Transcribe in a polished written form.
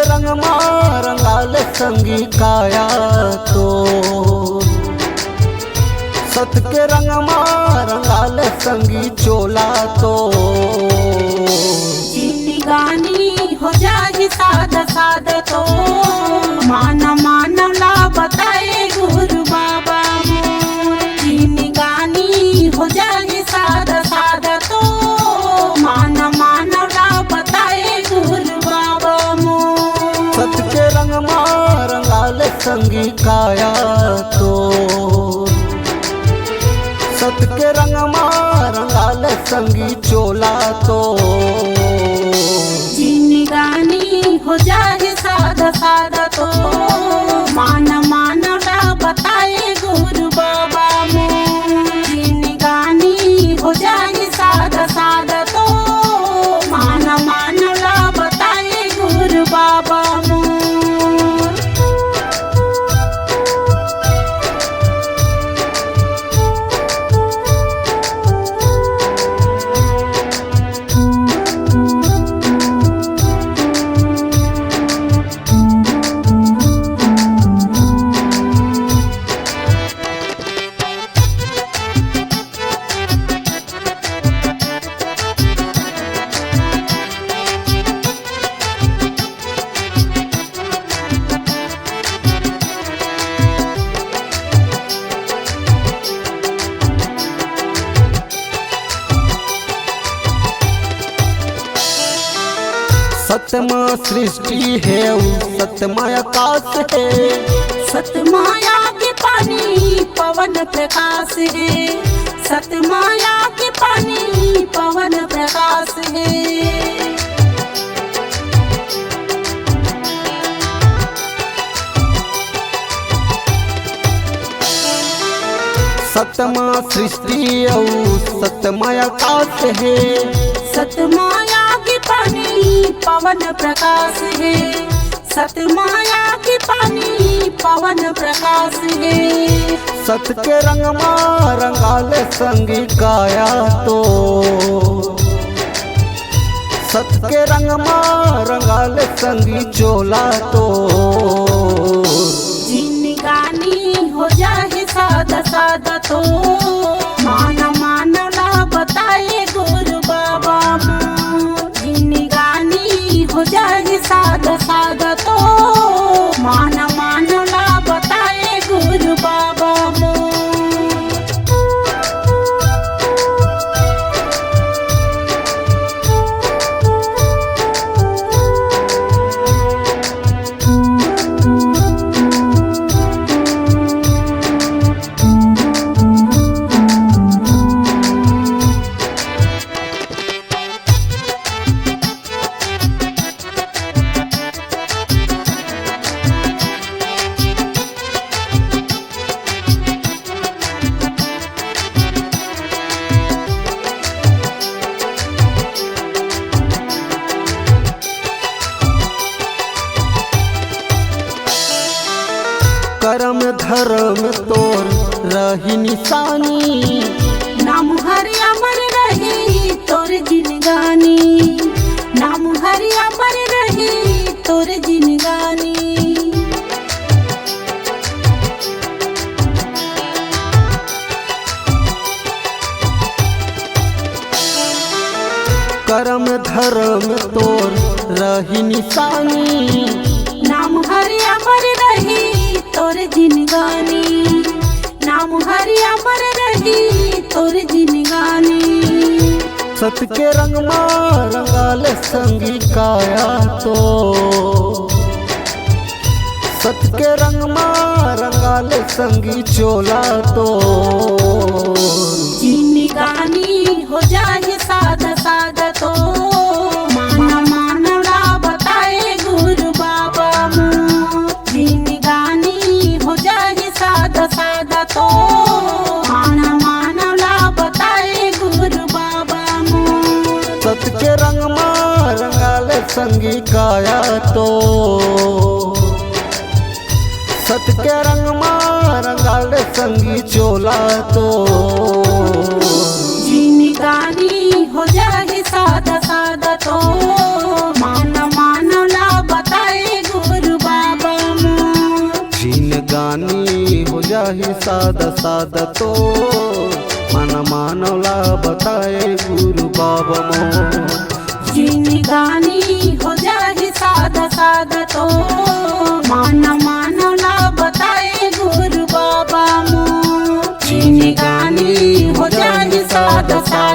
के रंग मां रंगाल संगी काया तो सत के रंग मां रंगाल संगी चोला तो जिंदगानी हो जाए साद साद तो मान ला बताए गुरु बाबा मोर। जिंदगानी हो जाए साद साद तो मान ला बताए गुरु बाबा मोर। सत के रंग मां रंगाल संगी काया तो सत के रंग मां रंगाल संगी चोला तो जिंदगानी हो जाए सादा सादा तो मान ला बताए गुरु बाबा मोर। जिंदगानी हो जाए सादा सादा तो मान ला बताए गुरु बाबा मोर। सतमा सृष्टि है सतमा आकाश है सतमाया के पानी पवन प्रकाश है। सतमाया के पानी पवन प्रकाश है। सतमा सृष्टि सतमा आकाश है। सतमाया के पानी पवन प्रकाश है। सतमाया के पानी पवन प्रकाश है। सत के रंग मां रंगाल संगी काया तो सत के रंग मां रंगाल संगी चोला तो जिंदगानी हो जाए सादा सादा तो मान ला बताए गुरु बाबा मोर। जिंदगानी हो जाए सादा सादा तो मान ला बताए गुरु बाबा मोर। कर्म धर्म तोर रही निशानी नाम हरि अमर रही तोर जिनगानी। नाम हरि अमर रही तोर जिनगानी। कर्म धर्म तोर रही निशानी नाम हरि अमर रही तोर जिनगानी। नाम हरि अमर रही तोर जिनगानी। सत के रंग मां रंगाल संगी काया तो सत के रंग मां रंगाल संगी चोला तो जिंदगानी हो जाए सादा सादा तो मान ला बताए गुरु बाबा मोर। जिंदगानी हो जाए सादा सादा तो मान ला बताए गुरु बाबा मोर। सत के रंग मां रंगाल संगी काया तो सत के रंग मां रंगाल संगी चोला तो जिंदगानी हो जाए सादा सादा तो मान ला बताए जिंदगानी हो जाही सादा सादा तो मन मानवला बताए गुरु बाबा मोर। जिंदगानी हो जाए सादा सादा तो मानवला बताए गुरु बाबा मोर। जिंदगानी हो जाए सादा सादा